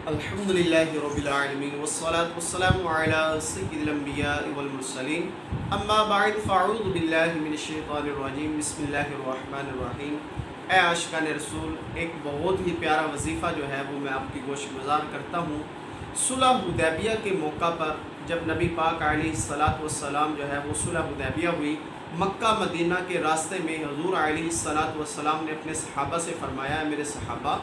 الحمدللہ رب العالمین والصلاة والسلام علی سید الانبیاء والمرسلین اما بعد فاعوذ باللہ من الشیطان الرجیم بسم اللہ الرحمن الرحیم۔ اے عاشقان رسول، ایک بہت ہی پیارا وظیفہ جو ہے وہ میں آپ کی گوش گزار کرتا ہوں۔ صلح حدیبیہ کے موقع پر جب نبی پاک علیہ الصلاۃ والسلام جو ہے وہ صلح حدیبیہ ہوئی، مکہ مدینہ کے راستے میں حضور علیہ الصلاۃ والسلام نے اپنے صحابہ سے فرمایا، میرے صحابہ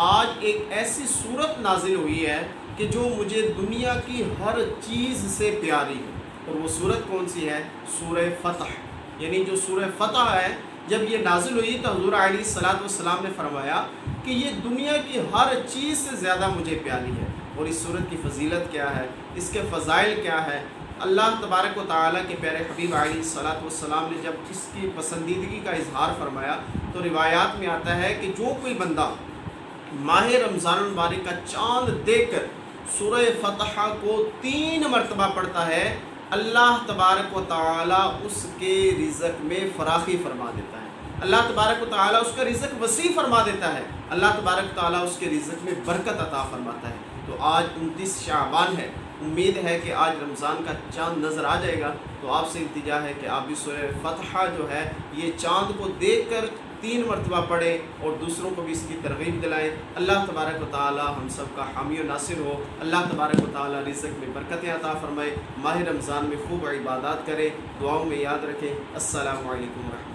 آج ایک ایسی صورت نازل ہوئی ہے کہ جو مجھے دنیا کی ہر چیز سے پیاری ہے، اور وہ صورت کون سی ہے؟ سورہ فتح۔ یعنی جو سورہ فتح ہے، جب یہ نازل ہوئی تو حضور علیہ الصلاۃ والسلام نے فرمایا کہ یہ دنیا کی ہر چیز سے زیادہ مجھے پیاری ہے۔ اور اس صورت کی فضیلت کیا ہے، اس کے فضائل کیا ہے؟ اللہ تبارک و تعالیٰ کے پیارے حبیب علیہ الصلاۃ والسلام نے جب اس کی پسندیدگی کا اظہار فرمایا تو روایات میں آتا ہے کہ جو کوئی بندہ ماہ رمضان المبارک کا چاند دیکھ کر سورہ فتح کو 3 مرتبہ پڑھتا ہے، اللہ تبارک و تعالیٰ اس کے رزق میں فراخی فرما دیتا ہے، اللہ تبارک و تعالیٰ اس کا رزق وسیع فرما دیتا ہے، اللہ تبارک و تعالیٰ اس کے رزق میں برکت عطا فرماتا ہے۔ تو آج 29 شعبان ہے، امید ہے کہ آج رمضان کا چاند نظر آ جائے گا، تو آپ سے التجا ہے کہ آپ بھی سورہ فتح جو ہے یہ چاند کو دیکھ کر 3 مرتبہ پڑھیں اور دوسروں کو بھی اس کی ترغیب دلائیں۔ اللہ تبارک و تعالی ہم سب کا حامی و ناصر ہو۔ اللہ تبارک و تعالی رزق میں برکتیں عطا فرمائے۔ ماہ رمضان میں خوب عبادات کریں، دعاؤں میں یاد رکھیں۔ السلام علیکم ورحمۃ اللہ۔